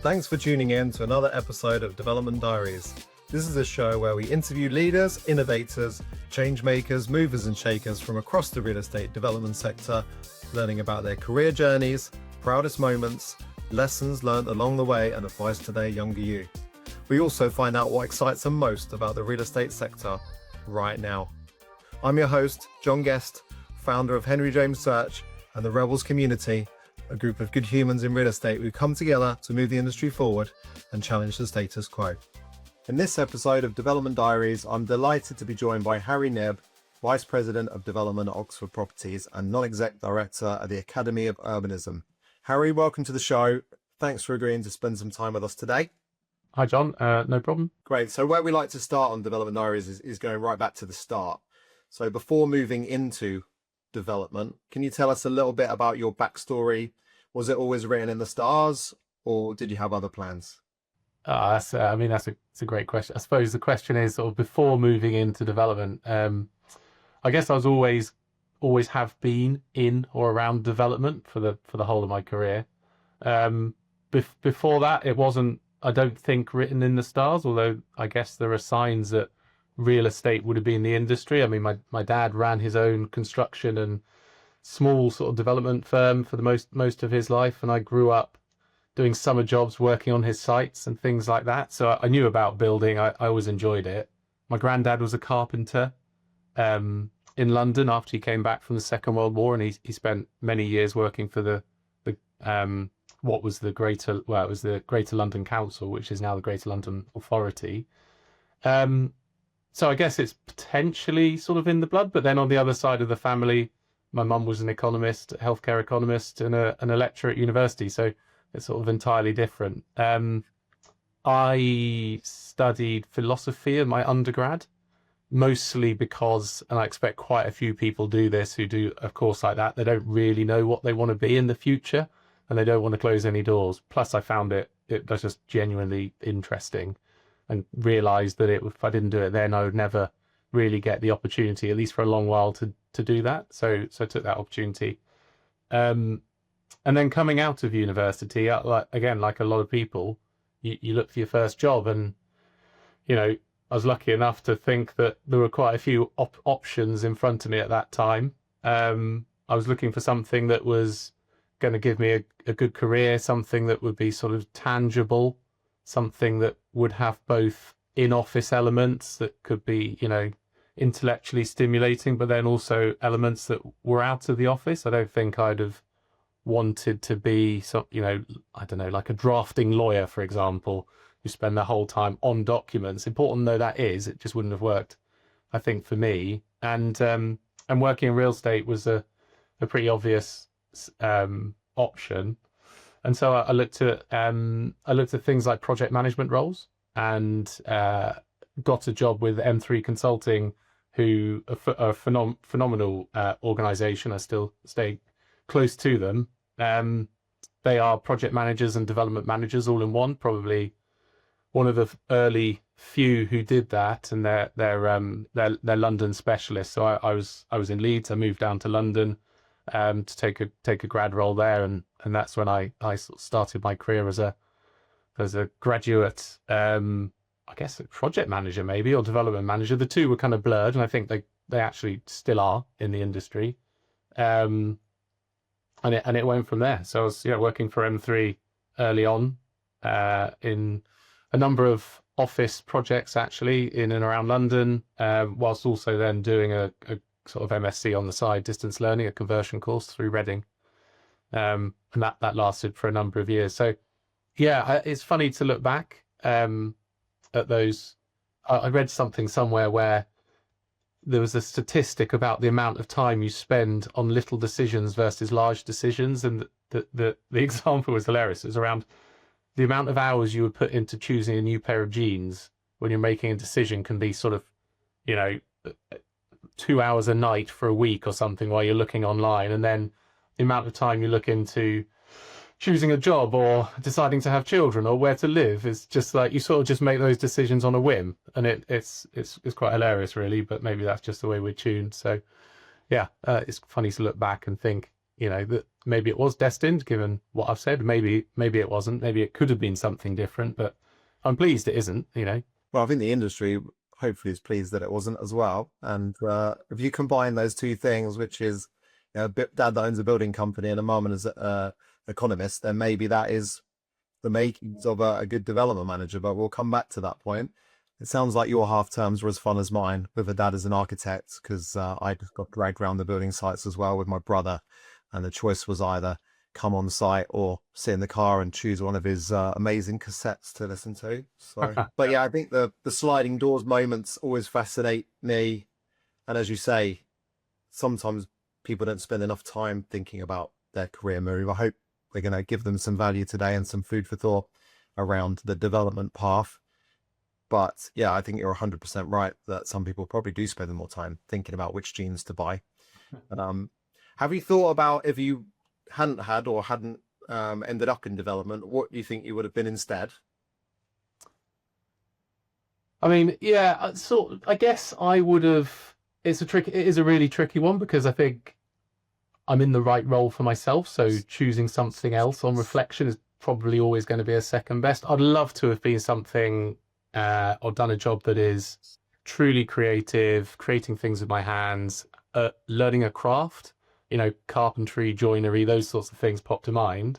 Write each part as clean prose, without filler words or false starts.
Thanks for tuning in to another episode of Development Diaries. This is a show where we interview leaders, innovators, change makers, movers and shakers from across the real estate development sector, learning about their career journeys, proudest moments, lessons learned along the way, and advice to their younger you. We also find out what excites them most about the real estate sector right now. I'm your host, John Guest, founder of Henry James Search and the Rebels Community, a group of good humans in real estate who come together to move the industry forward and challenge the status quo. In this episode of Development Diaries, I'm delighted to be joined by Harry Knibb, Vice President of Development at Oxford Properties and Non-Exec Director at the Academy of Urbanism. Harry, welcome to the show. Thanks for agreeing to spend some time with us today. Hi, John. No problem. Great. So where we like to start on Development Diaries is going right back to the start. So before moving into development, can you tell us a little bit about your backstory? Was it always written in the stars, or did you have other plans? That's a great question. I suppose the question is sort of before moving into development. I guess I was always have been in or around development for the whole of my career. Before that, it wasn't, I don't think, written in the stars, although I guess there are signs that real estate would have been the industry. I mean, my dad ran his own construction and small sort of development firm for the most of his life, and I grew up doing summer jobs working on his sites and things like that. So I knew about building. I always enjoyed it. My granddad was a carpenter in London after he came back from the Second World War, and he spent many years working for the Greater London Council, which is now the Greater London Authority. So I guess it's potentially sort of in the blood, but then on the other side of the family, my mum was an economist, a healthcare economist, and a lecturer at university. So it's sort of entirely different. I studied philosophy in my undergrad, mostly because, and I expect quite a few people do this who do a course like that, they don't really know what they want to be in the future, and they don't want to close any doors. Plus I found it was just genuinely interesting, and realised that if I didn't do it then, I would never really get the opportunity, at least for a long while, to do that. So I took that opportunity. And then coming out of university, like a lot of people, you look for your first job, and I was lucky enough to think that there were quite a few options in front of me at that time. I was looking for something that was going to give me a good career, something that would be sort of tangible, something that would have both in-office elements that could be, intellectually stimulating, but then also elements that were out of the office. I don't think I'd have wanted to be like a drafting lawyer, for example, who spend the whole time on documents. Important though that is, it just wouldn't have worked, I think, for me. And working in real estate was a pretty obvious option. And so I looked at things like project management roles, and got a job with M3 Consulting, who are a phenomenal organisation. I still stay close to them. They are project managers and development managers all in one, probably one of the early few who did that, and they're London specialists. So I was in Leeds. I moved down to London to take a grad role there, and that's when I sort of started my career as a graduate, I guess a project manager maybe, or development manager. The two were kind of blurred, and I think they actually still are in the industry. And it went from there. So I was working for M3 early on in a number of office projects, actually, in and around London, whilst also then doing a sort of MSc on the side, distance learning, a conversion course through Reading. And that lasted for a number of years. So yeah, it's funny to look back at those. I read something somewhere where there was a statistic about the amount of time you spend on little decisions versus large decisions, and the example was hilarious. It was around the amount of hours you would put into choosing a new pair of jeans when you're making a decision can be sort of 2 hours a night for a week or something while you're looking online, and then the amount of time you look into choosing a job or deciding to have children or where to live is just like you sort of just make those decisions on a whim, and it's quite hilarious, really. But maybe that's just the way we're tuned. So yeah, it's funny to look back and think that maybe it was destined, given what I've said. Maybe it wasn't. Maybe it could have been something different, but I'm pleased it isn't. Well, I think the industry hopefully is pleased that it wasn't as well. And if you combine those two things, which is dad that owns a building company and a mum is an economist, then maybe that is the makings of a good development manager. But we'll come back to that point. It sounds like your half terms were as fun as mine with a dad as an architect, because I just got dragged around the building sites as well with my brother. And the choice was either come on site or sit in the car and choose one of his amazing cassettes to listen to. So, but yeah, I think the sliding doors moments always fascinate me. And as you say, sometimes people don't spend enough time thinking about their career move. I hope we're going to give them some value today and some food for thought around the development path. But yeah, I think you're 100% right that some people probably do spend more time thinking about which jeans to buy. Have you thought about, if you hadn't ended up in development, what do you think you would have been instead? I mean, yeah, I guess I would have. It is a really tricky one, because I think I'm in the right role for myself. So choosing something else on reflection is probably always going to be a second best. I'd love to have been something or done a job that is truly creative, creating things with my hands, learning a craft, carpentry, joinery, those sorts of things pop to mind.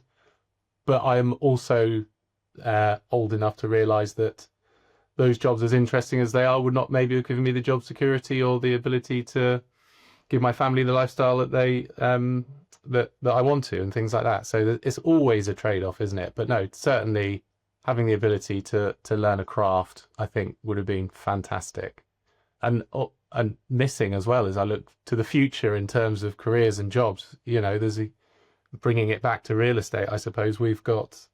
But I am also old enough to realize that those jobs, as interesting as they are, would not maybe have given me the job security or the ability to give my family the lifestyle that they that I want to, and things like that. So it's always a trade-off, isn't it? But no, certainly having the ability to learn a craft, I think, would have been fantastic. And missing as well, as I look to the future in terms of careers and jobs, there's bringing it back to real estate. I suppose we've got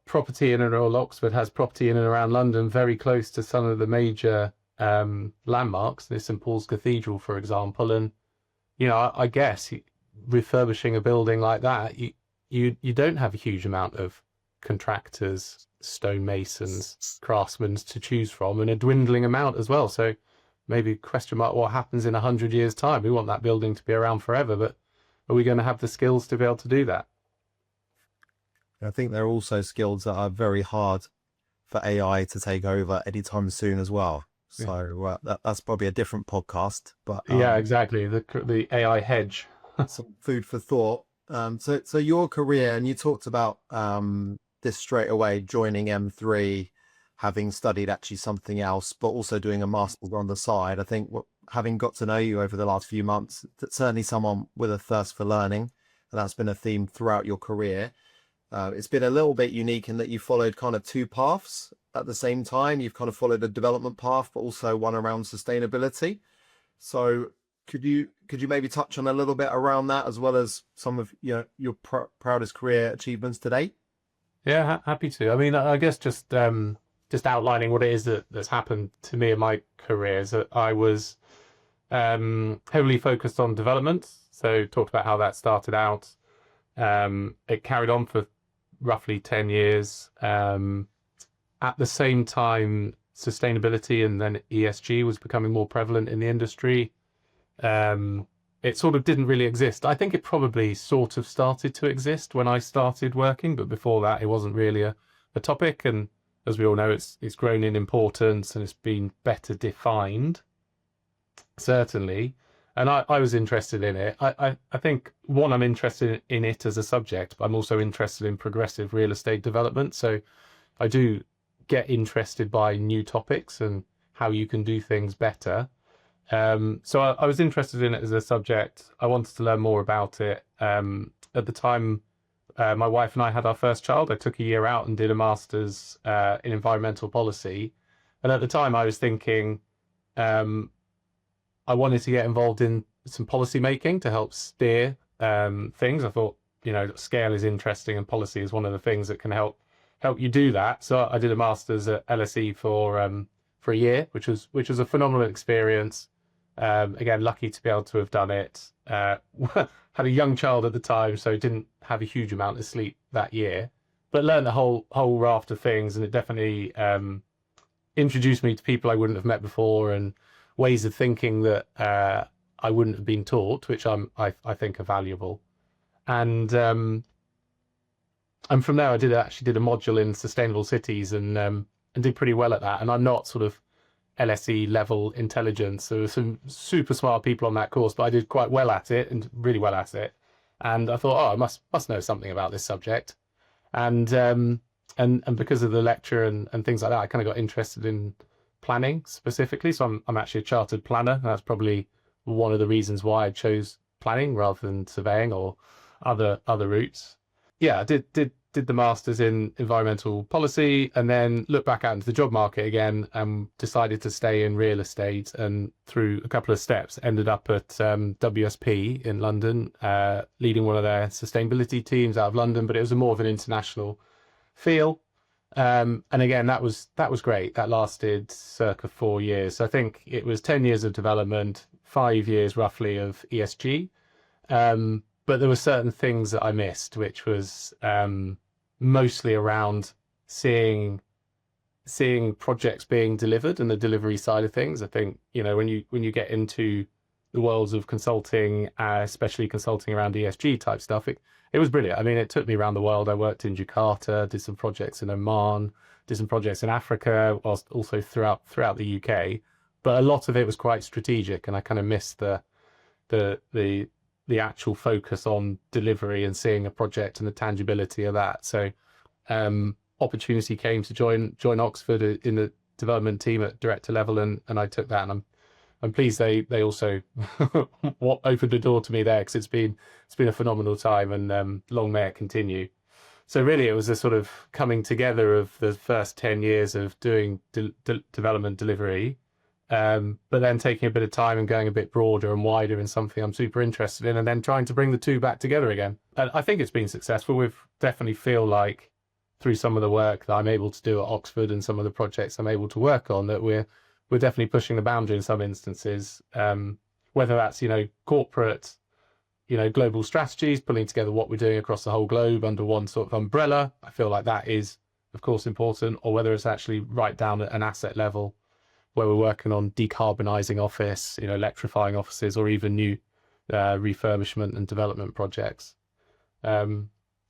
property in and around Oxford, has property in and around London, very close to some of the major landmarks. There's St Paul's Cathedral, for example, and I guess refurbishing a building like that, you don't have a huge amount of contractors, stonemasons, craftsmen to choose from, and a dwindling amount as well. So maybe question mark what happens in 100 years' time. We want that building to be around forever, but are we going to have the skills to be able to do that? I think there are also skills that are very hard for AI to take over anytime soon as well. So that's probably a different podcast. But yeah, exactly. The AI hedge. Some food for thought. So your career, and you talked about this straight away, joining M3, having studied actually something else, but also doing a master's on the side. I think having got to know you over the last few months, that's certainly someone with a thirst for learning, and that's been a theme throughout your career. It's been a little bit unique in that you followed kind of two paths at the same time. You've kind of followed a development path, but also one around sustainability. So could you maybe touch on a little bit around that, as well as some of your proudest career achievements to date? Yeah, happy to. I mean, I guess just outlining what it is that's happened to me in my career is that I was heavily focused on development. So talked about how that started out. It carried on for roughly 10 years. At the same time, sustainability and then ESG was becoming more prevalent in the industry. It sort of didn't really exist. I think it probably sort of started to exist when I started working, but before that, it wasn't really a topic. And as we all know, it's grown in importance and it's been better defined, certainly. And I was interested in it. I think, one, I'm interested in it as a subject, but I'm also interested in progressive real estate development. So I do get interested by new topics and how you can do things better. So I was interested in it as a subject. I wanted to learn more about it. At the time, my wife and I had our first child. I took a year out and did a master's in environmental policy. And at the time, I was thinking I wanted to get involved in some policy making to help steer things. I thought, scale is interesting and policy is one of the things that can help you do that. So I did a master's at LSE for a year, which was a phenomenal experience. Again, lucky to be able to have done it. Had a young child at the time, so didn't have a huge amount of sleep that year, but learned a whole raft of things, and it definitely introduced me to people I wouldn't have met before and ways of thinking that I wouldn't have been taught, which I think are valuable. And from there, I actually did a module in sustainable cities, and did pretty well at that. And I'm not sort of LSE level intelligence. There were some super smart people on that course, but I did quite well at it, and really well at it. And I thought, oh, I must know something about this subject. And because of the lecture and things like that, I kind of got interested in planning specifically. So I'm actually a chartered planner. And that's probably one of the reasons why I chose planning rather than surveying or other routes. Yeah, I did the masters in environmental policy, and then looked back out into the job market again and decided to stay in real estate, and through a couple of steps ended up at WSP in London, leading one of their sustainability teams out of London, but it was more of an international feel. And again, that was great. That lasted circa 4 years. So I think it was 10 years of development, 5 years roughly of ESG. But there were certain things that I missed, which was mostly around seeing projects being delivered and the delivery side of things. I think, when you get into the worlds of consulting, especially consulting around ESG type stuff, it was brilliant. I mean, it took me around the world. I worked in Jakarta, did some projects in Oman, did some projects in Africa, whilst also throughout the UK. But a lot of it was quite strategic, and I kind of missed the actual focus on delivery and seeing a project and the tangibility of that. So opportunity came to join Oxford in the development team at director level, and I took that, and I'm pleased they also what opened the door to me there, because it's been a phenomenal time, and long may it continue. So really, it was a sort of coming together of the first 10 years of doing development delivery, but then taking a bit of time and going a bit broader and wider in something I'm super interested in, and then trying to bring the two back together again. And I think it's been successful. We've definitely feel like through some of the work that I'm able to do at Oxford and some of the projects I'm able to work on, that we're definitely pushing the boundary in some instances, whether that's, corporate, global strategies, pulling together what we're doing across the whole globe under one sort of umbrella. I feel like that is, of course, important, or whether it's actually right down at an asset level, where we're working on decarbonising office, electrifying offices, or even new refurbishment and development projects.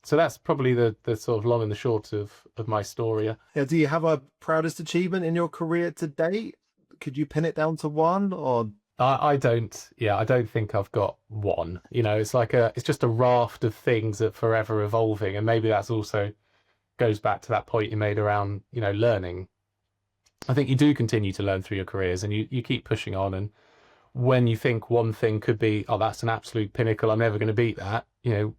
So that's probably the sort of long and the short of my story. Yeah. Do you have a proudest achievement in your career to date? Could you pin it down to one, or? I don't. Yeah, I don't think I've got one. It's just a raft of things that are forever evolving, and maybe that's also goes back to that point you made around learning. I think you do continue to learn through your careers, and you keep pushing on. And when you think one thing could be, oh, that's an absolute pinnacle, I'm never going to beat that,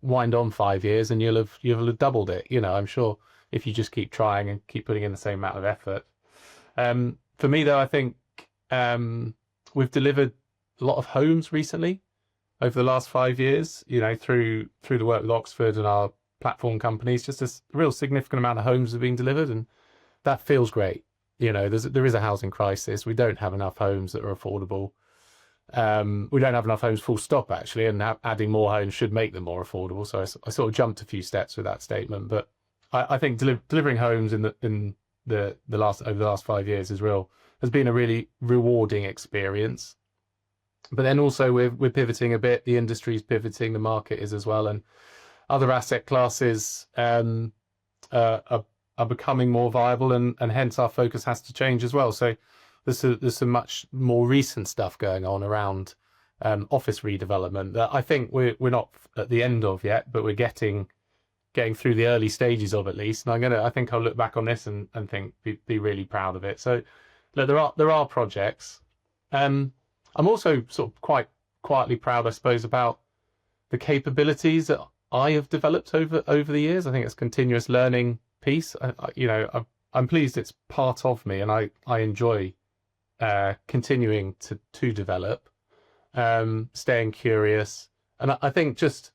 wind on 5 years and you'll have doubled it. I'm sure if you just keep trying and keep putting in the same amount of effort. For me, though, I think we've delivered a lot of homes recently over the last 5 years, through the work with Oxford and our platform companies. Just a real significant amount of homes have been delivered, and that feels great. There is a housing crisis. We don't have enough homes that are affordable. We don't have enough homes full stop, actually, and adding more homes should make them more affordable. So I sort of jumped a few steps with that statement, but I think delivering homes over the last 5 years has been a really rewarding experience. But then also we're pivoting a bit. The industry's pivoting, the market is as well, and other asset classes are becoming more viable, and hence our focus has to change as well. So there's some much more recent stuff going on around office redevelopment that I think we're not at the end of yet, but we're getting through the early stages of, at least. And I think I'll look back on this and think be really proud of it. So look, there are projects. I'm also sort of quite quietly proud, I suppose, about the capabilities that I have developed over the years. I think it's continuous learning piece. I'm pleased it's part of me, and I enjoy continuing to develop, staying curious. And I think just,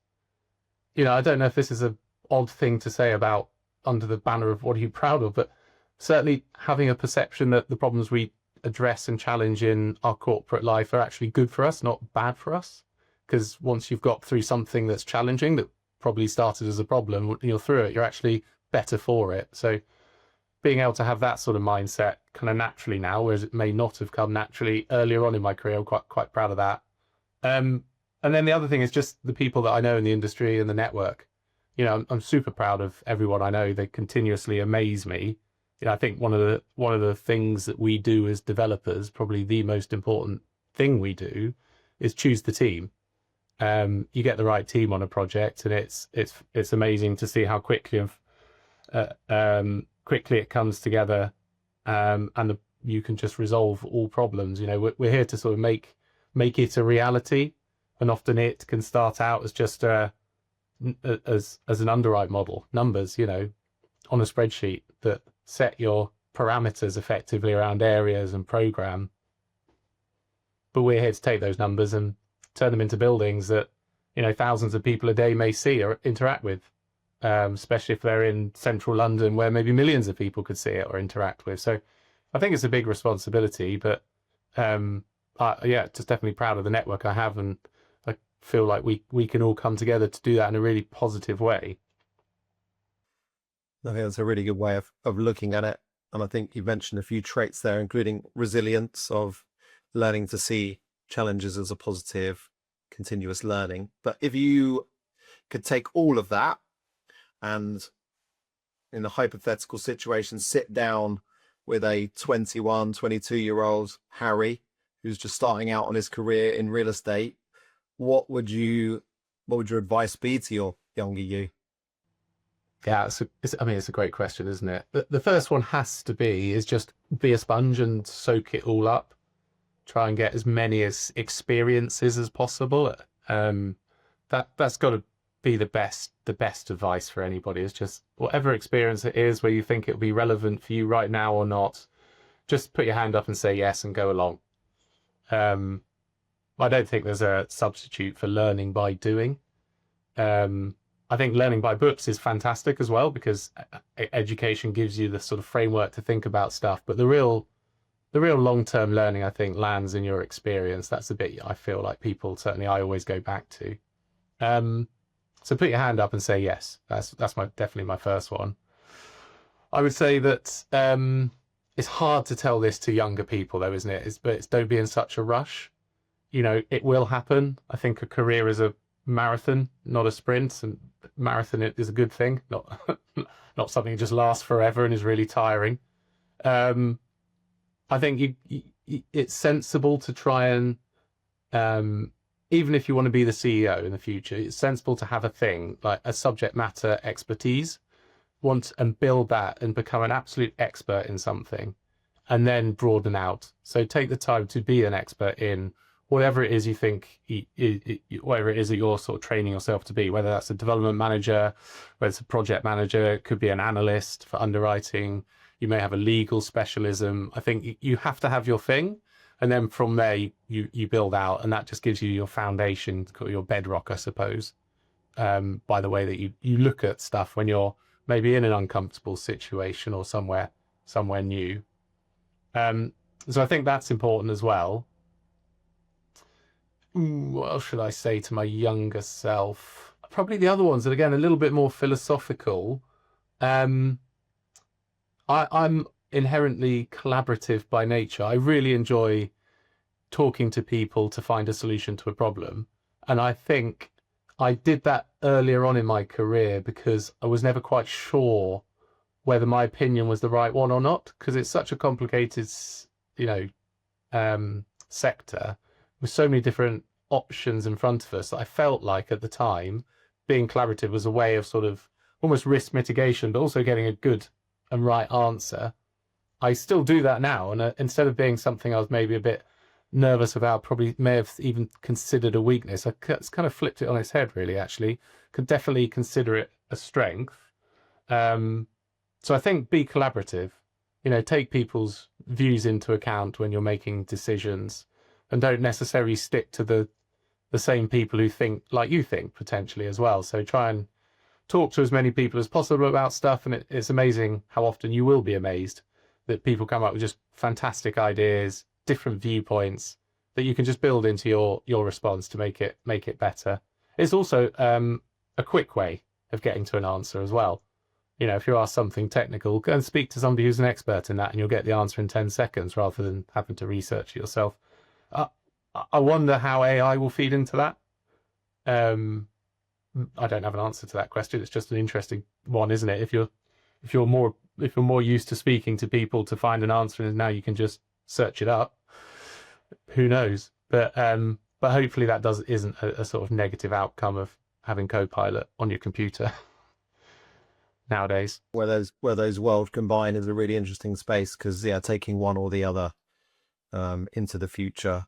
I don't know if this is an odd thing to say about under the banner of what are you proud of, but certainly having a perception that the problems we address and challenge in our corporate life are actually good for us, not bad for us. Because once you've got through something that's challenging, that probably started as a problem, when you're through it, you're actually better for it. So being able to have that sort of mindset kind of naturally now, whereas it may not have come naturally earlier on in my career, I'm quite proud of that. And then the other thing is just the people that I know in the industry and the network. I'm super proud of everyone I know. They continuously amaze me. I think one of the things that we do as developers, probably the most important thing we do, is choose the team. You get the right team on a project, and it's amazing to see how quickly it comes together, and you can just resolve all problems. We're here to sort of make it a reality, and often it can start out as just as an underwrite model, numbers, on a spreadsheet that set your parameters effectively around areas and program. But we're here to take those numbers and turn them into buildings that thousands of people a day may see or interact with, especially if they're in central London where maybe millions of people could see it or interact with. So I think it's a big responsibility, but just definitely proud of the network I have, and I feel like we can all come together to do that in a really positive way. I think that's a really good way of looking at it. And I think you've mentioned a few traits there, including resilience, of learning to see challenges as a positive, continuous learning. But if you could take all of that and, in a hypothetical situation, sit down with a 21, 22-year-old Harry who's just starting out on his career in real estate, what would your advice be to your younger you? Yeah, it's a great question, isn't it? The first one has to is just be a sponge and soak it all up. Try and get as many experiences as possible. That's got to be the best advice for anybody. Is just whatever experience it is where you think it'll be relevant for you right now or not, just put your hand up and say yes and go along. I don't think there's a substitute for learning by doing. I think learning by books is fantastic as well, because education gives you the sort of framework to think about stuff. But the real long-term learning, I think, lands in your experience. That's the bit I feel like certainly I always go back to. So put your hand up and say yes. That's definitely my first one. I would say that it's hard to tell this to younger people, though, isn't it? But don't be in such a rush. It will happen. I think a career is a marathon, not a sprint, and marathon is a good thing, not something that just lasts forever and is really tiring. I think it's sensible to try and, even if you want to be the CEO in the future, it's sensible to have a thing like a subject matter expertise, and build that and become an absolute expert in something, and then broaden out. So take the time to be an expert in whatever it is you think, whatever it is that you're sort of training yourself to be, whether that's a development manager, whether it's a project manager, it could be an analyst for underwriting. You may have a legal specialism. I think you have to have your thing, and then from there you build out, and that just gives you your foundation, your bedrock, I suppose, by the way that you look at stuff when you're maybe in an uncomfortable situation or somewhere new. So I think that's important as well. What else should I say to my younger self? Probably the other ones that, again, a little bit more philosophical. I'm inherently collaborative by nature. I really enjoy talking to people to find a solution to a problem. And I think I did that earlier on in my career because I was never quite sure whether my opinion was the right one or not, because it's such a complicated, sector with so many different options in front of us that I felt like at the time being collaborative was a way of sort of almost risk mitigation, but also getting a good and right answer. I still do that now, and instead of being something I was maybe a bit nervous about, probably may have even considered a weakness, it's kind of flipped it on its head, really. Actually, could definitely consider it a strength. So I think be collaborative, take people's views into account when you're making decisions, and don't necessarily stick to the same people who think like you think, potentially, as well. So try and talk to as many people as possible about stuff, and it's amazing how often you will be amazed that people come up with just fantastic ideas, different viewpoints that you can just build into your response to make it better. It's also a quick way of getting to an answer as well. If you ask something technical, go and speak to somebody who's an expert in that, and you'll get the answer in 10 seconds rather than having to research it yourself. I wonder how AI will feed into that. Um, I don't have an answer to that question. It's just an interesting one, isn't it? If you're more used to speaking to people to find an answer, and now you can just search it up, who knows? But hopefully that isn't a sort of negative outcome of having Copilot on your computer nowadays. Where those worlds combine is a really interesting space, because taking one or the other into the future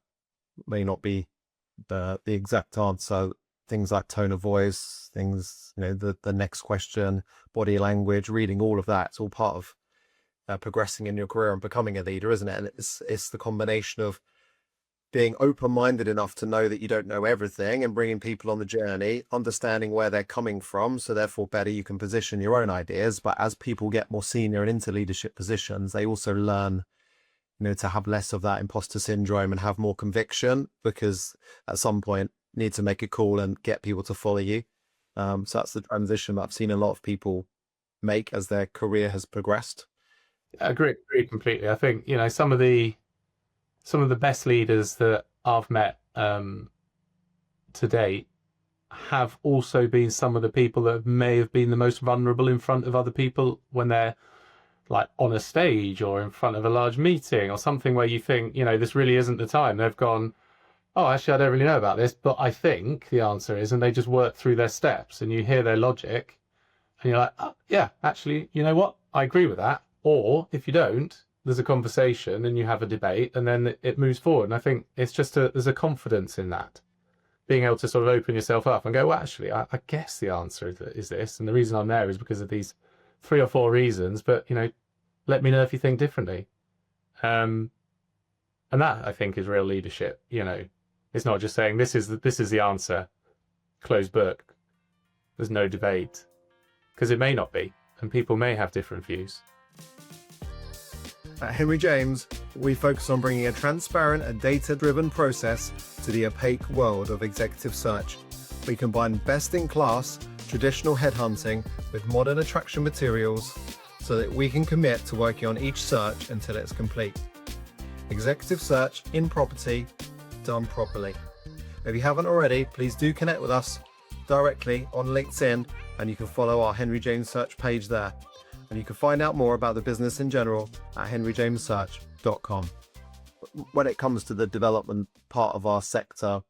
may not be the exact answer. Things like tone of voice, things, the next question, body language, reading, all of that, it's all part of progressing in your career and becoming a leader, isn't it? And it's the combination of being open-minded enough to know that you don't know everything, and bringing people on the journey, understanding where they're coming from, so therefore better you can position your own ideas. But as people get more senior and into leadership positions, they also learn to have less of that imposter syndrome and have more conviction, because at some point you need to make a call and get people to follow you. So that's the transition that I've seen a lot of people make as their career has progressed. I agree completely. I think, some of the best leaders that I've met to date have also been some of the people that may have been the most vulnerable in front of other people when they're like on a stage or in front of a large meeting or something where you think, this really isn't the time. They've gone, oh, actually, I don't really know about this, but I think the answer is, and they just work through their steps, and you hear their logic and you're like, oh, yeah, actually, you know what? I agree with that. Or if you don't, there's a conversation and you have a debate, and then it moves forward. And I think it's just there's a confidence in that, being able to sort of open yourself up and go, well, actually, I guess the answer is this. And the reason I'm there is because of these 3 or 4 reasons, but, let me know if you think differently. And that, I think, is real leadership. It's not just saying this is the answer, closed book. There's no debate, because it may not be, and people may have different views. At Henry James, we focus on bringing a transparent and data-driven process to the opaque world of executive search. We combine best-in-class traditional headhunting with modern attraction materials so that we can commit to working on each search until it's complete. Executive search in property, done properly. If you haven't already, please do connect with us directly on LinkedIn, and you can follow our Henry James Search page there. And you can find out more about the business in general at henryjamessearch.com. When it comes to the development part of our sector,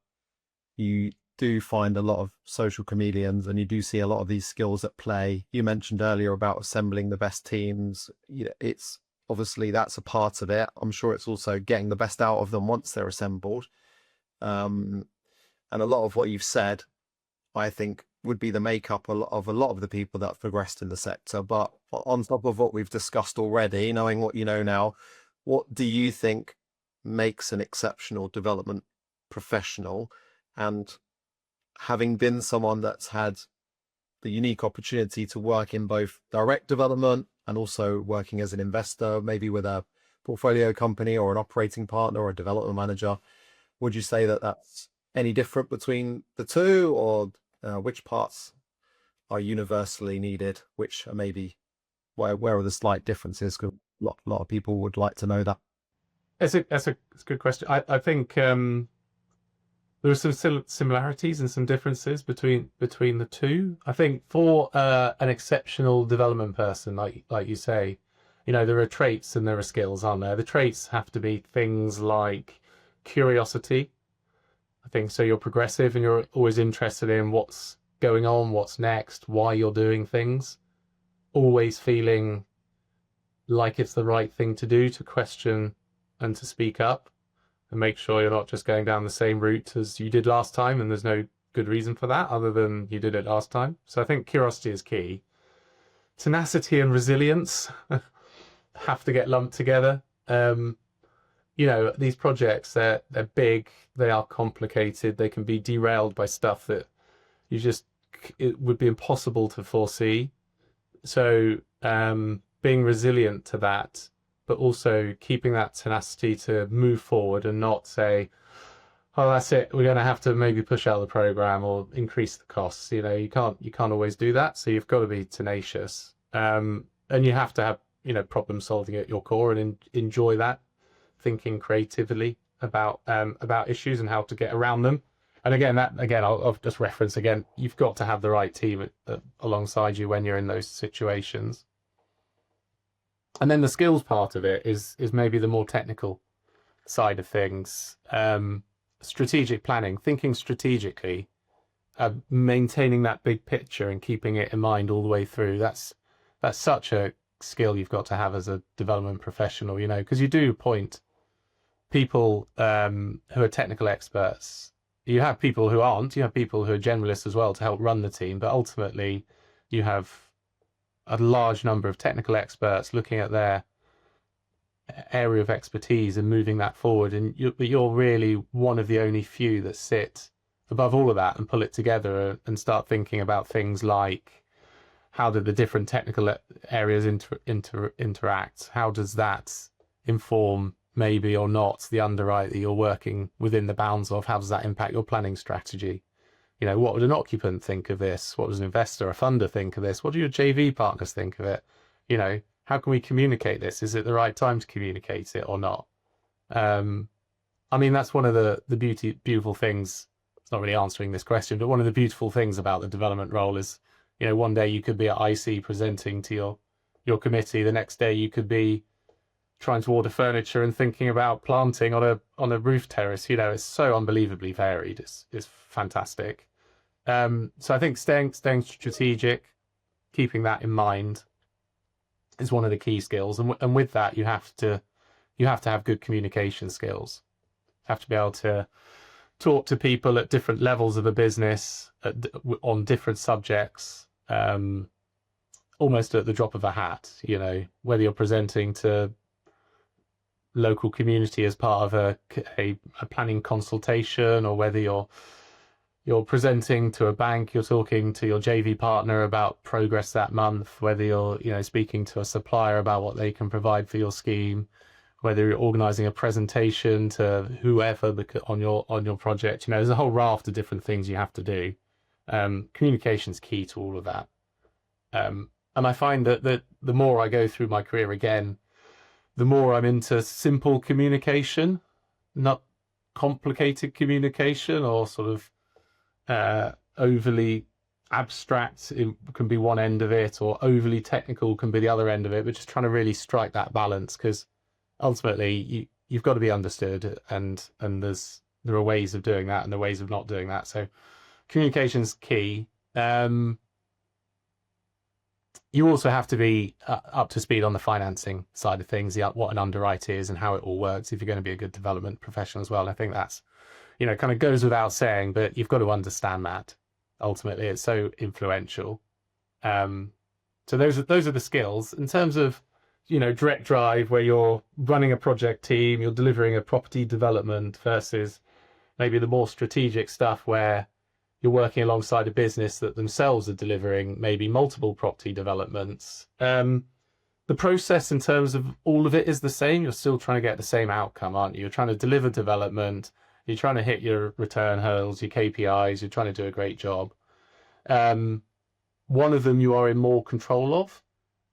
you do find a lot of social chameleons, and you do see a lot of these skills at play. You mentioned earlier about assembling the best teams. It's obviously that's a part of it. I'm sure it's also getting the best out of them once they're assembled. And a lot of what you've said, I think, would be the makeup of a lot of the people that have progressed in the sector. But on top of what we've discussed already, knowing what you know now, what do you think makes an exceptional development professional? And having been someone that's had the unique opportunity to work in both direct development and also working as an investor, maybe with a portfolio company or an operating partner or a development manager, would you say that that's any different between the two, or which parts are universally needed, which are maybe where are the slight differences? Because a lot of people would like to know that. That's a good question. I think there are some similarities and some differences between the two. I think for an exceptional development person, like you say, there are traits and there are skills, aren't there? The traits have to be things like curiosity. I think so. You're progressive and you're always interested in what's going on, what's next, why you're doing things. Always feeling like it's the right thing to do, to question and to speak up and make sure you're not just going down the same route as you did last time, and there's no good reason for that other than you did it last time. So I think curiosity is key. Tenacity and resilience have to get lumped together. These projects, they're big, they are complicated, they can be derailed by stuff that it would be impossible to foresee. So being resilient to that, but also keeping that tenacity to move forward and not say, oh, that's it, we're going to have to maybe push out the program or increase the costs. You can't always do that. So you've got to be tenacious. And you have to have, problem solving at your core and enjoy that, thinking creatively. about issues and how to get around them. And I'll just reference again, you've got to have the right team alongside you when you're in those situations. And then the skills part of it is maybe the more technical side of things. Strategic planning, thinking strategically, maintaining that big picture and keeping it in mind all the way through. That's such a skill you've got to have as a development professional, because you do appoint people who are technical experts. You have people who aren't, you have people who are generalists as well to help run the team, but ultimately you have a large number of technical experts looking at their area of expertise and moving that forward. And you're really one of the only few that sit above all of that and pull it together and start thinking about things like, how do the different technical areas interact? How does that inform maybe or not the underwrite that you're working within the bounds of? How does that impact your planning strategy? What would an occupant think of this? What does an investor, a funder think of this? What do your JV partners think of it? How can we communicate this? Is it the right time to communicate it or not? That's one of the beautiful things. It's not really answering this question, but one of the beautiful things about the development role is, one day you could be at IC presenting to your committee. The next day you could be trying to order furniture and thinking about planting on a roof terrace. It's so unbelievably varied. It's fantastic. So I think staying strategic, keeping that in mind, is one of the key skills. And with that, you have to have good communication skills. You have to be able to talk to people at different levels of a business on different subjects, almost at the drop of a hat. Whether you're presenting to local community as part of a planning consultation, or whether you're presenting to a bank, you're talking to your JV partner about progress that month, whether you're speaking to a supplier about what they can provide for your scheme, whether you're organizing a presentation to whoever on your project. There's a whole raft of different things you have to do. Communication's key to all of that. And I find that the more I go through my career again, the more I'm into simple communication, not complicated communication, or sort of overly abstract. It can be one end of it, or overly technical can be the other end of it, but just trying to really strike that balance, because ultimately you've got to be understood, and there are ways of doing that and there are ways of not doing that. So communication's key. You also have to be up to speed on the financing side of things, what an underwrite is and how it all works, if you're going to be a good development professional as well. I think that's, kind of goes without saying, but you've got to understand that. Ultimately, it's so influential. So those are the skills. In terms of, direct drive, where you're running a project team, you're delivering a property development, versus maybe the more strategic stuff where you're working alongside a business that themselves are delivering maybe multiple property developments. The process in terms of all of it is the same. You're still trying to get the same outcome, aren't you? You're trying to deliver development. You're trying to hit your return hurdles, your KPIs. You're trying to do a great job. One of them you are in more control of,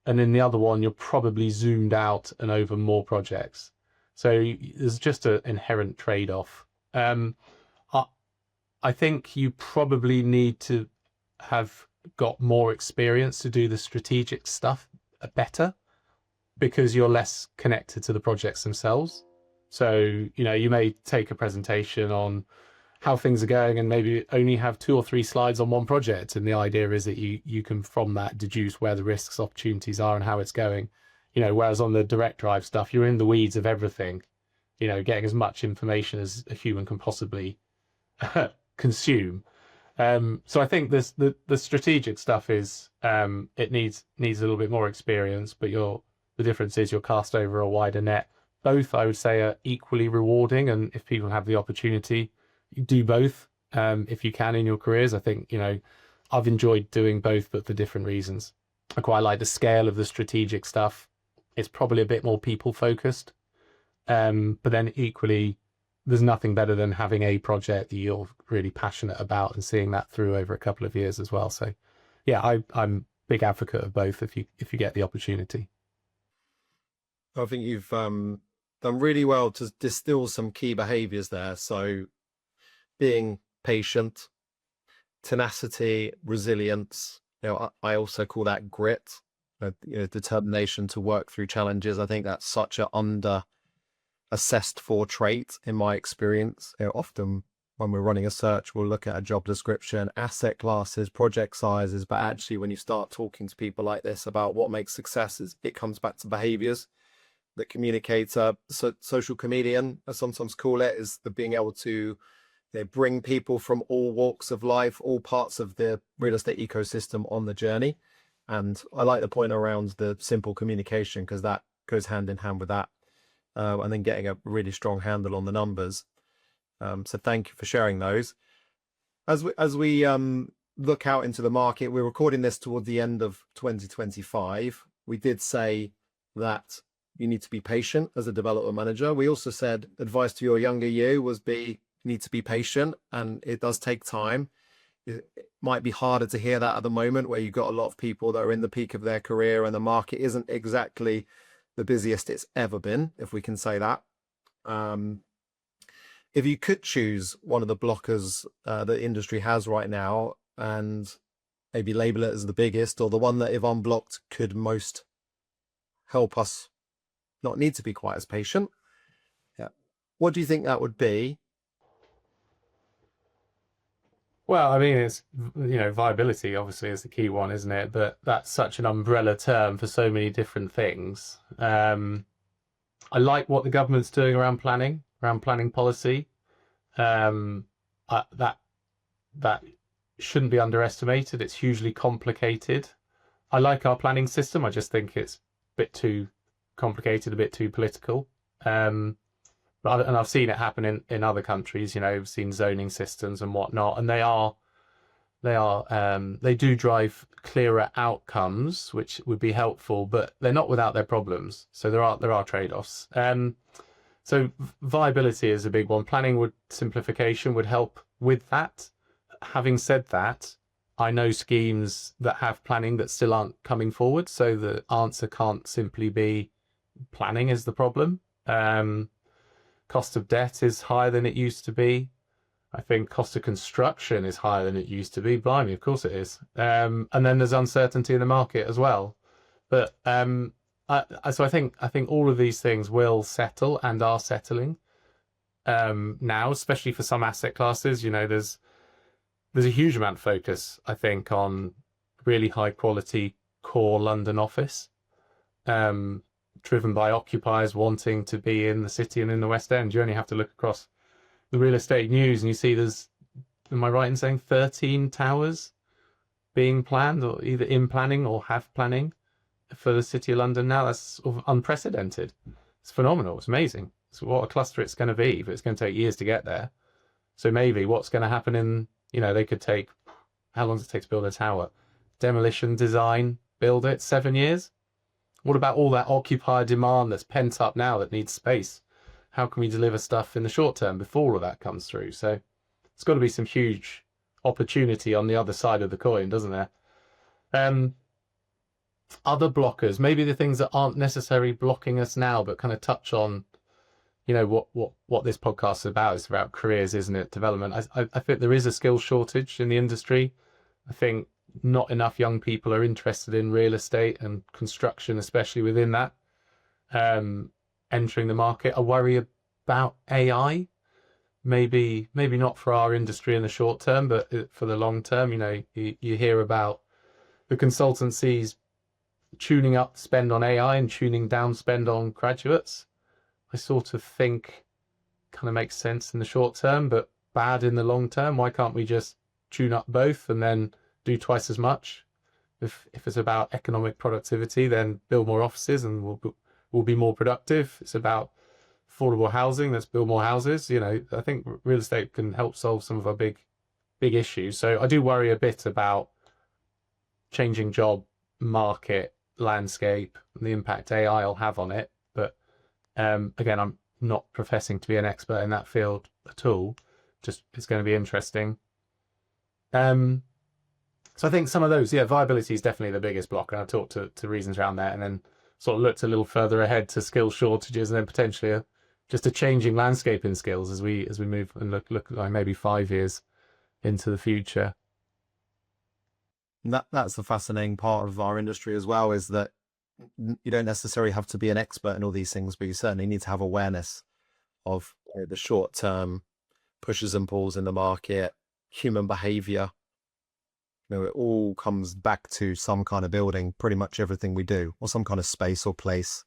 and in the other one you're probably zoomed out and over more projects. So there's just an inherent trade-off. I think you probably need to have got more experience to do the strategic stuff better, because you're less connected to the projects themselves. So, you may take a presentation on how things are going and maybe only have 2 or 3 slides on one project. And the idea is that you can from that deduce where the risks, opportunities are and how it's going. Whereas on the direct drive stuff, you're in the weeds of everything, getting as much information as a human can possibly consume. So I think the strategic stuff is it needs a little bit more experience, but the difference is you're cast over a wider net. Both, I would say, are equally rewarding, and if people have the opportunity, you do both if you can in your careers. I think I've enjoyed doing both, but for different reasons. I quite like the scale of the strategic stuff. It's probably a bit more people focused, but then equally, there's nothing better than having a project that you're really passionate about and seeing that through over a couple of years as well. So yeah, I'm a big advocate of both if you get the opportunity. I think you've done really well to distill some key behaviors there. So being patient, tenacity, resilience. I also call that grit, determination to work through challenges. I think that's such an under assessed for trait in my experience. Often when we're running a search, we'll look at a job description, asset classes, project sizes, but actually when you start talking to people like this about what makes successes, it comes back to behaviors that communicate. Social chameleon, I sometimes call it, is the being able to bring people from all walks of life, all parts of the real estate ecosystem on the journey. And I like the point around the simple communication, because that goes hand in hand with that. And then getting a really strong handle on the numbers. So thank you for sharing those. As we look out into the market, we're recording this toward the end of 2025. We did say that you need to be patient as a development manager. We also said advice to your younger you was you need to be patient, and it does take time. It might be harder to hear that at the moment, where you've got a lot of people that are in the peak of their career and the market isn't exactly the busiest it's ever been, if we can say that. If you could choose one of the blockers the industry has right now, and maybe label it as the biggest, or the one that if unblocked could most help us not need to be quite as patient, what do you think that would be? Well, I mean, it's, viability obviously is the key one, isn't it? But that's such an umbrella term for so many different things. I like what the government's doing around planning policy. That shouldn't be underestimated. It's hugely complicated. I like our planning system. I just think it's a bit too complicated, a bit too political. And I've seen it happen in other countries. I've seen zoning systems and whatnot, and they do drive clearer outcomes, which would be helpful, but they're not without their problems. So there are trade-offs. So viability is a big one. Simplification would help with that. Having said that, I know schemes that have planning that still aren't coming forward. So the answer can't simply be planning is the problem. Cost of debt is higher than it used to be. I think cost of construction is higher than it used to be. Blimey, of course it is. And then there's uncertainty in the market as well. But so I think all of these things will settle and are settling now, especially for some asset classes. There's a huge amount of focus, I think, on really high quality core London office, driven by occupiers wanting to be in the city and in the West End. You only have to look across the real estate news and you see am I right in saying 13 towers being planned, or either in planning or have planning for the City of London now? That's sort of unprecedented. It's phenomenal. It's amazing. It's what a cluster it's going to be, but it's going to take years to get there. So maybe what's going to happen they could take, how long does it take to build a tower? Demolition, design, build it, 7 years? What about all that occupier demand that's pent up now that needs space? How can we deliver stuff in the short term before all that comes through? So it's got to be some huge opportunity on the other side of the coin, doesn't there? Other blockers, maybe the things that aren't necessarily blocking us now, but kind of touch on, what this podcast is about. It's about careers, isn't it? Development. I think there is a skill shortage in the industry. I think not enough young people are interested in real estate and construction, especially within that, entering the market. I worry about AI, maybe not for our industry in the short term, but for the long term. You hear about the consultancies tuning up spend on AI and tuning down spend on graduates. I sort of think kind of makes sense in the short term, but bad in the long term. Why can't we just tune up both and then do twice as much? If it's about economic productivity, then build more offices and we'll be more productive. It's about affordable housing, let's build more houses. I think real estate can help solve some of our big issues. So I do worry a bit about changing job market landscape and the impact AI will have on it. But again, I'm not professing to be an expert in that field at all. Just it's going to be interesting. So I think some of those, viability is definitely the biggest block, and I talked to reasons around that, and then sort of looked a little further ahead to skill shortages, and then potentially just a changing landscape in skills as we move and look like maybe 5 years into the future. And that's the fascinating part of our industry as well, is that you don't necessarily have to be an expert in all these things, but you certainly need to have awareness of the short term pushes and pulls in the market, human behavior. It all comes back to some kind of building, pretty much everything we do, or some kind of space or place.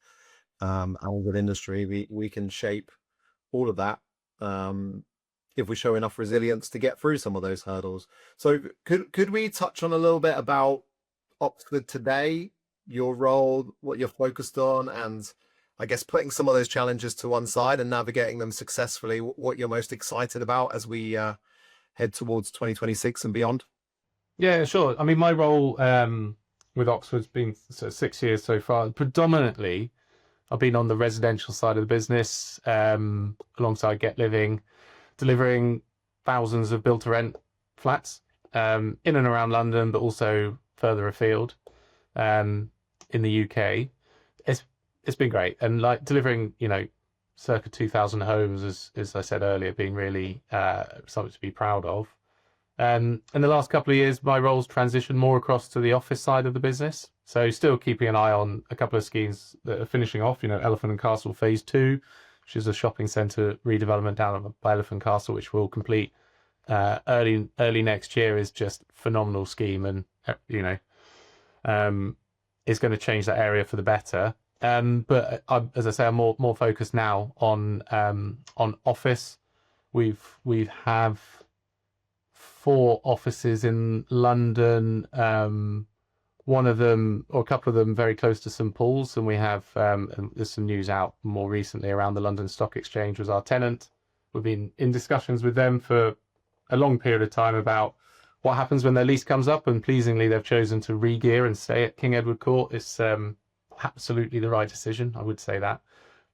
And with industry, we can shape all of that if we show enough resilience to get through some of those hurdles. So could we touch on a little bit about Oxford today, your role, what you're focused on, and I guess putting some of those challenges to one side and navigating them successfully, what you're most excited about as we head towards 2026 and beyond? Yeah, sure. I mean, my role with Oxford's been 6 years so far. Predominantly, I've been on the residential side of the business alongside Get Living, delivering thousands of build-to-rent flats in and around London, but also further afield in the UK. It's been great, and like delivering, circa 2,000 homes, as I said earlier, being really something to be proud of. In the last couple of years, my role's transitioned more across to the office side of the business. So still keeping an eye on a couple of schemes that are finishing off, Elephant and Castle Phase 2, which is a shopping centre redevelopment down by Elephant Castle, which will complete early next year, is just a phenomenal scheme, and, is going to change that area for the better. But as I say, I'm more focused now on office. We have 4 offices in London, one of them, or a couple of them, very close to St Paul's, and we have and there's some news out more recently around the London Stock Exchange was our tenant. We've been in discussions with them for a long period of time about what happens when their lease comes up, and pleasingly they've chosen to re-gear and stay at King Edward Court. It's absolutely the right decision, I would say that.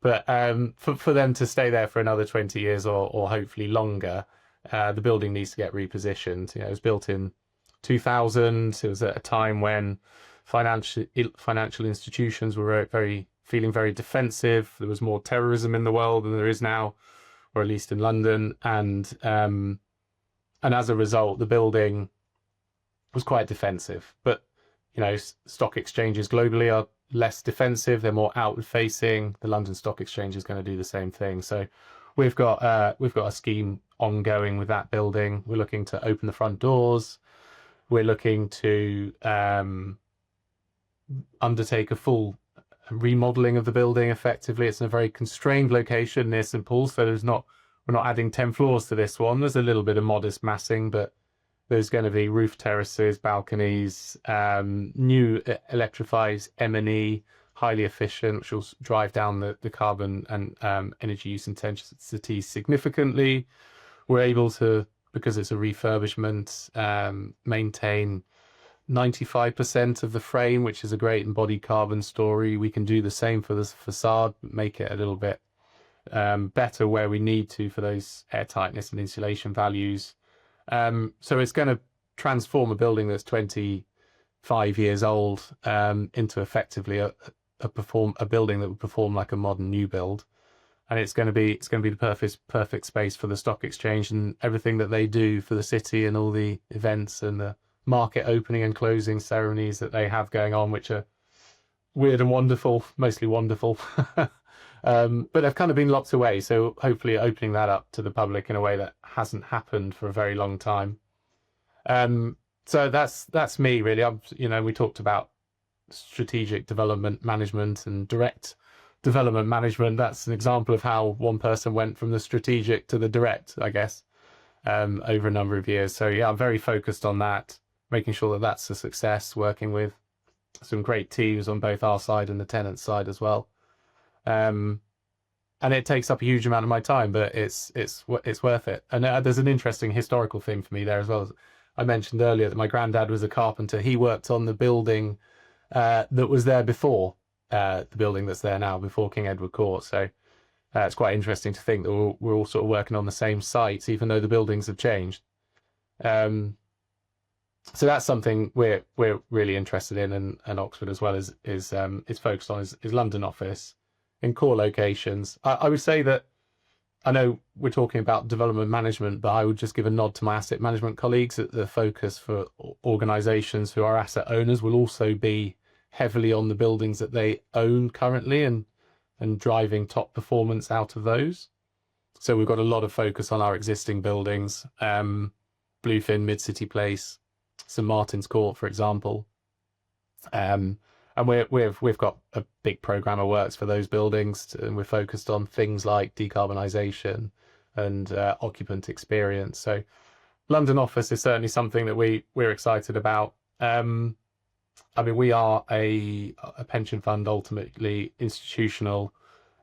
But for them to stay there for another 20 years or hopefully longer, the building needs to get repositioned. It was built in 2000. It was at a time when financial institutions were feeling very defensive. There was more terrorism in the world than there is now, or at least in London. And as a result, the building was quite defensive. But stock exchanges globally are less defensive. They're more outward facing. The London Stock Exchange is going to do the same thing. So we've got a scheme ongoing with that building. We're looking to open the front doors. We're looking to undertake a full remodeling of the building. Effectively, it's in a very constrained location near St Paul's, so we're not adding 10 floors to this one. There's a little bit of modest massing, but there's going to be roof terraces, balconies, new electrified M&E, highly efficient, which will drive down the carbon and energy use intensity significantly. We're able to, because it's a refurbishment, maintain 95% of the frame, which is a great embodied carbon story. We can do the same for the facade, make it a little bit better where we need to for those air tightness and insulation values. So it's going to transform a building that's 25 years old into effectively a building that would perform like a modern new build. And it's going to be the perfect space for the stock exchange and everything that they do for the city, and all the events and the market opening and closing ceremonies that they have going on, which are weird and wonderful, mostly wonderful. But they've kind of been locked away. So hopefully opening that up to the public in a way that hasn't happened for a very long time. So that's me really. We talked about strategic development management and direct development management. That's an example of how one person went from the strategic to the direct, I guess, over a number of years. So yeah, I'm very focused on that, making sure that that's a success, working with some great teams on both our side and the tenant side as well. And it takes up a huge amount of my time, but it's worth it. And there's an interesting historical thing for me there as well. I mentioned earlier that my granddad was a carpenter. He worked on the building that was there before the building that's there now, before King Edward Court. So it's quite interesting to think that we're all sort of working on the same sites, even though the buildings have changed. So that's something we're really interested in, and Oxford as well is focused on is London office in core locations. I would say that I know we're talking about development management, but I would just give a nod to my asset management colleagues that the focus for organizations who are asset owners will also be heavily on the buildings that they own currently and driving top performance out of those. So we've got a lot of focus on our existing buildings, Bluefin, Mid-City Place, St Martin's Court, for example. And we've got a big program of works for those buildings, and we're focused on things like decarbonisation and occupant experience. So London office is certainly something that we're excited about. I mean, we are a pension fund, ultimately institutional,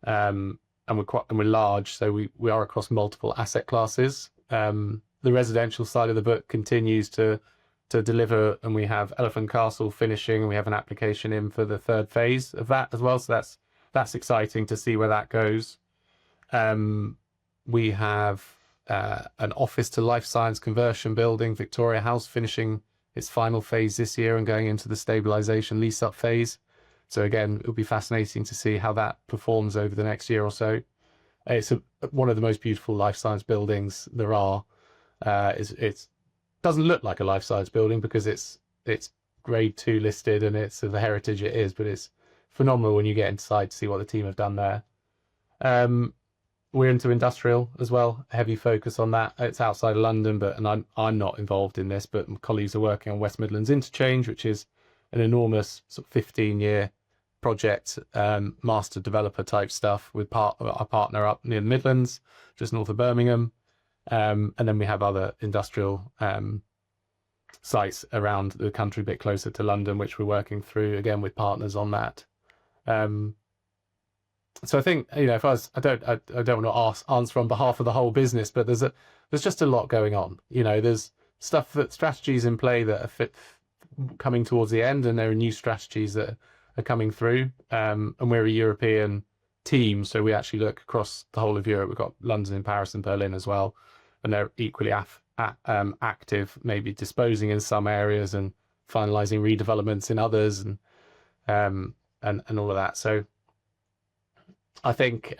and we're large, so we are across multiple asset classes. The residential side of the book continues to deliver, and we have Elephant Castle finishing, and we have an application in for the third phase of that as well. So that's exciting to see where that goes. We have an office to life science conversion building, Victoria House, finishing its final phase this year and going into the stabilisation lease up phase. So again, it'll be fascinating to see how that performs over the next year or so. It's one of the most beautiful life science buildings there are. It doesn't look like a life science building because it's grade 2 listed and it's of the heritage it is, but it's phenomenal when you get inside to see what the team have done there. We're into industrial as well, heavy focus on that. It's outside of London, and I'm not involved in this, but my colleagues are working on West Midlands Interchange, which is an enormous sort of 15-year project, master developer type stuff with our partner up near the Midlands, just north of Birmingham. And then we have other industrial sites around the country, a bit closer to London, which we're working through again with partners on that. So I think, you know, if I don't want to answer on behalf of the whole business, but there's just a lot going on. You know, there's strategies in play that are coming towards the end, and there are new strategies that are coming through. And we're a European team, so we actually look across the whole of Europe. We've got London and Paris and Berlin as well, and they're equally active, maybe disposing in some areas and finalising redevelopments in others, and all of that. So I think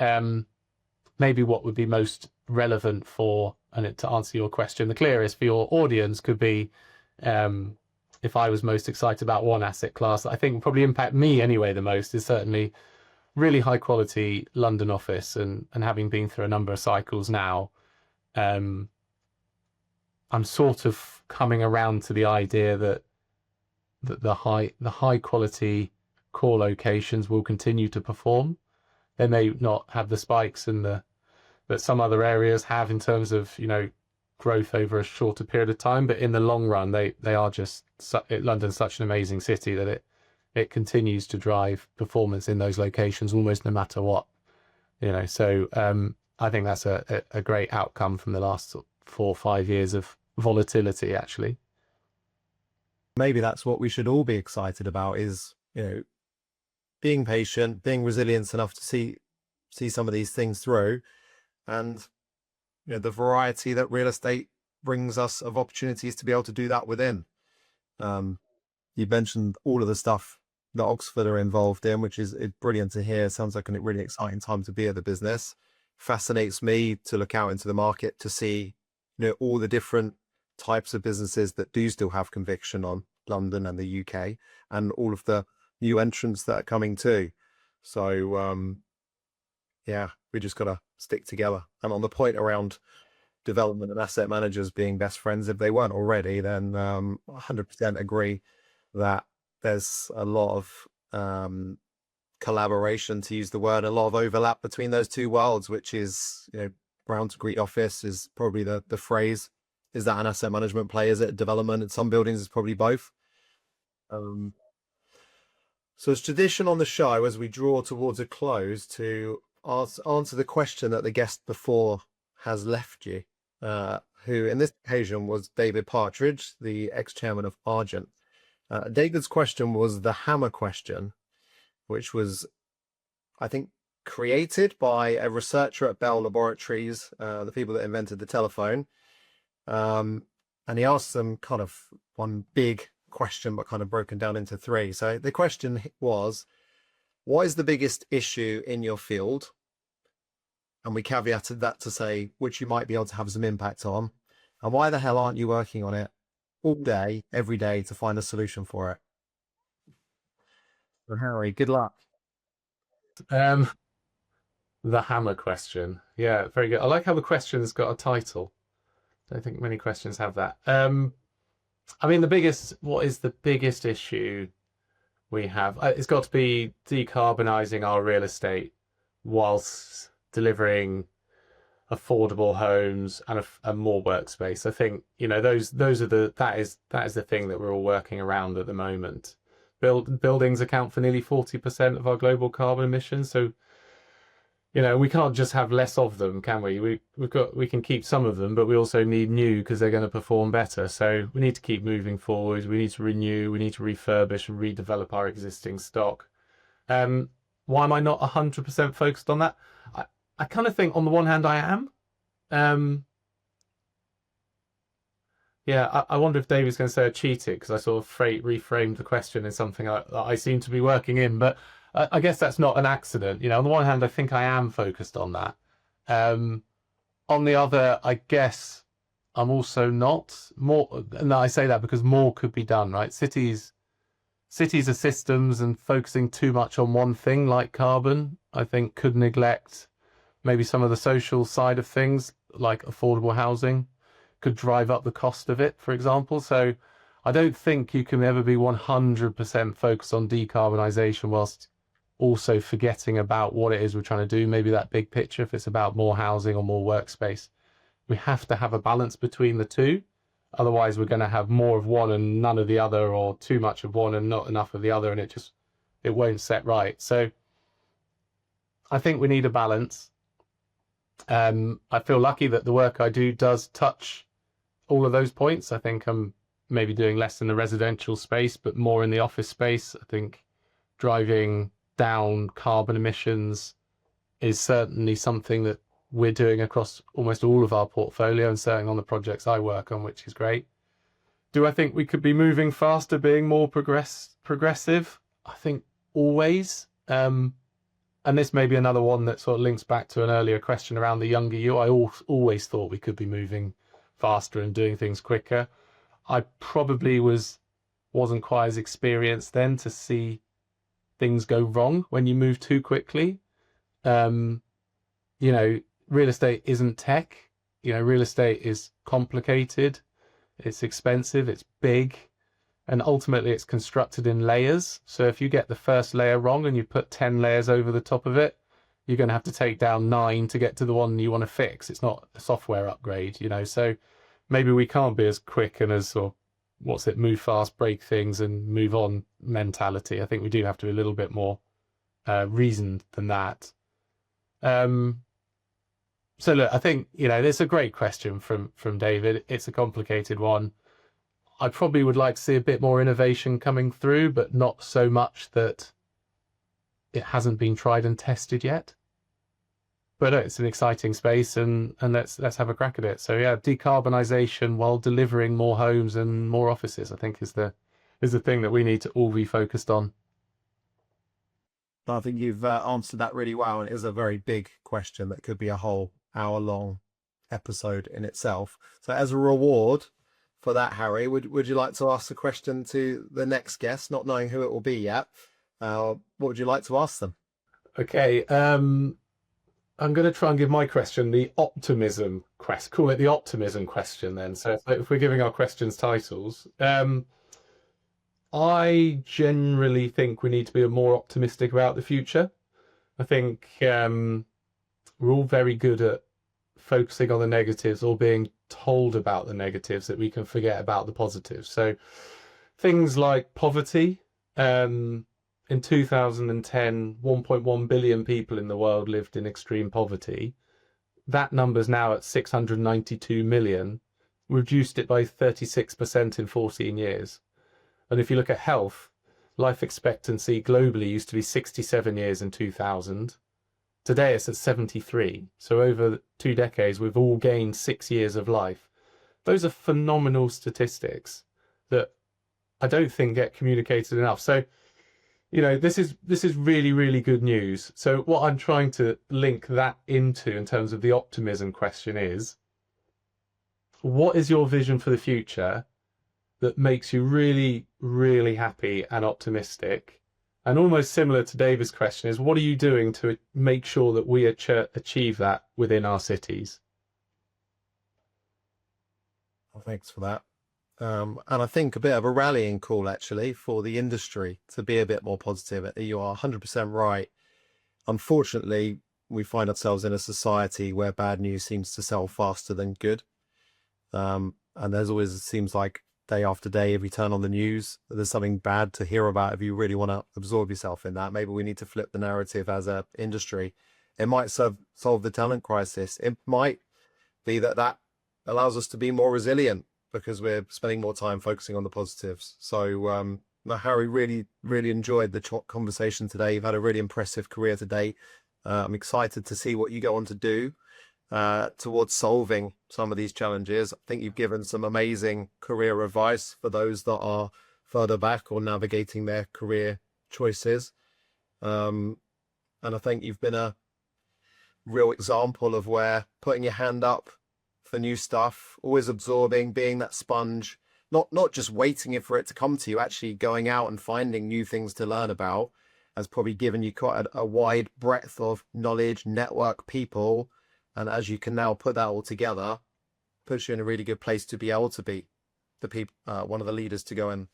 maybe what would be most relevant to answer your question, the clearest for your audience could be if I was most excited about one asset class that I think would probably impact me anyway the most is certainly really high quality London office, and having been through a number of cycles now, I'm sort of coming around to the idea that the high quality core locations will continue to perform. They may not have the spikes that some other areas have in terms of, you know, growth over a shorter period of time, but in the long run, they are just London's such an amazing city that it continues to drive performance in those locations almost no matter what, you know. So I think that's a great outcome from the last 4 or 5 years of volatility, actually. Maybe that's what we should all be excited about, is, you know, being patient, being resilient enough to see some of these things through, and, you know, the variety that real estate brings us of opportunities to be able to do that within. You mentioned all of the stuff that Oxford are involved in, which is brilliant to hear. Sounds like a really exciting time to be at the business. Fascinates me to look out into the market to see, you know, all the different types of businesses that do still have conviction on London and the UK, and all of the new entrants that are coming too. So yeah, we just got to stick together. And on the point around development and asset managers being best friends, if they weren't already, then 100% agree that there's a lot of collaboration, to use the word, a lot of overlap between those two worlds, which is, you know, Brown to Greet office is probably the phrase. Is that an asset management play? Is it development? In some buildings, it's probably both. So it's tradition on the show, as we draw towards a close, to answer the question that the guest before has left you, who in this occasion was David Partridge, the ex-chairman of Argent. David's question was the hammer question, which was, I think, created by a researcher at Bell Laboratories, the people that invented the telephone. And he asked them kind of one big question, but kind of broken down into 3. So the question was, what is the biggest issue in your field? and we caveated that to say which you might be able to have some impact on, and why the hell aren't you working on it all day, every day to find a solution for it? So Harry, good luck. Um, the hammer question. Yeah, very good. I like how the question's got a title. Don't think many questions have that. I mean, what is the biggest issue we have? It's got to be decarbonising our real estate whilst delivering affordable homes and more workspace. I think, you know, that is the thing that we're all working around at the moment. Buildings account for nearly 40% of our global carbon emissions, so you know, we can't just have less of them, can we? We can keep some of them, but we also need new because they're going to perform better. So we need to keep moving forward. We need to renew. We need to refurbish and redevelop our existing stock. Why am I not 100% focused on that? I kind of think on the one hand I am. Yeah, I wonder if David's going to say I cheated because I sort of reframed the question in something I seem to be working in, but I guess that's not an accident. You know, on the one hand, I think I am focused on that. On the other, I guess I'm also not more. And I say that because more could be done, right? Cities are systems, and focusing too much on one thing like carbon, I think, could neglect maybe some of the social side of things like affordable housing, could drive up the cost of it, for example. So I don't think you can ever be 100% focused on decarbonisation whilst also forgetting about what it is we're trying to do, maybe that big picture, if it's about more housing or more workspace. We have to have a balance between the two. Otherwise, we're going to have more of one and none of the other, or too much of one and not enough of the other, and it won't set right. So I think we need a balance. I feel lucky that the work I do does touch all of those points. I think I'm maybe doing less in the residential space, but more in the office space. I think driving down carbon emissions is certainly something that we're doing across almost all of our portfolio, and certainly on the projects I work on, which is great. Do I think we could be moving faster, being more progressive? I think always. And this may be another one that sort of links back to an earlier question around the younger you. I always thought we could be moving faster and doing things quicker. I probably wasn't quite as experienced then to see things go wrong when you move too quickly. You know, real estate isn't tech. You know, real estate is complicated, it's expensive, it's big, and ultimately it's constructed in layers. So if you get the first layer wrong and you put 10 layers over the top of it, you're going to have to take down 9 to get to the one you want to fix. It's not a software upgrade, you know. So maybe we can't be as quick and as sort of, move fast, break things and move on mentality. I think we do have to be a little bit more reasoned than that. So look, I think, you know, it's a great question from David. It's a complicated one. I probably would like to see a bit more innovation coming through, but not so much that it hasn't been tried and tested yet. But it's an exciting space, and let's have a crack at it. So yeah, decarbonisation while delivering more homes and more offices, I think is the thing that we need to all be focused on. I think you've answered that really well, and it is a very big question that could be a whole hour-long episode in itself. So as a reward for that, Harry, would you like to ask the question to the next guest, not knowing who it will be yet? What would you like to ask them? Okay, I'm going to try and give my question the optimism quest. Call it the optimism question then. So if we're giving our questions titles, I generally think we need to be more optimistic about the future. I think we're all very good at focusing on the negatives or being told about the negatives that we can forget about the positives. So things like poverty. In 2010, 1.1 billion people in the world lived in extreme poverty. That number's now at 692 million. We reduced it by 36% in 14 years. And if you look at health, life expectancy globally used to be 67 years in 2000. Today it's at 73. So over 2 decades, we've all gained 6 years of life. Those are phenomenal statistics that I don't think get communicated enough. So This is really, really good news. So what I'm trying to link that into in terms of the optimism question is, what is your vision for the future that makes you really, really happy and optimistic? And almost similar to David's question is, what are you doing to make sure that we achieve that within our cities? Well, thanks for that. And I think a bit of a rallying call actually for the industry to be a bit more positive. You are 100% right. Unfortunately, we find ourselves in a society where bad news seems to sell faster than good. And there's always, it seems like day after day, if you turn on the news, there's something bad to hear about. If you really want to absorb yourself in that, maybe we need to flip the narrative as an industry. It might solve the talent crisis. It might be that allows us to be more resilient because we're spending more time focusing on the positives. So, Harry, really, really enjoyed the conversation today. You've had a really impressive career today. I'm excited to see what you go on to do towards solving some of these challenges. I think you've given some amazing career advice for those that are further back or navigating their career choices. And I think you've been a real example of where putting your hand up for new stuff, always absorbing, being that sponge, not just waiting for it to come to you, actually going out and finding new things to learn about, has probably given you quite a wide breadth of knowledge, network, people. And as you can now put that all together, puts you in a really good place to be able to be one of the leaders to go and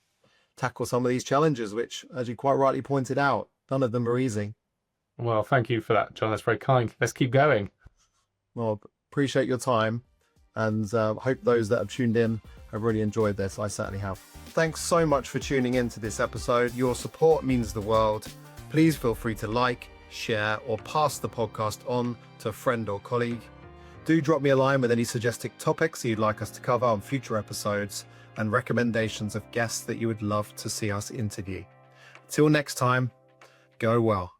tackle some of these challenges, which, as you quite rightly pointed out, none of them are easy. Well, thank you for that, John. That's very kind. Let's keep going. Well, appreciate your time. And hope those that have tuned in have really enjoyed this. I certainly have. Thanks so much for tuning in to this episode. Your support means the world. Please feel free to like, share, or pass the podcast on to a friend or colleague. Do drop me a line with any suggested topics you'd like us to cover on future episodes and recommendations of guests that you would love to see us interview. Till next time, go well.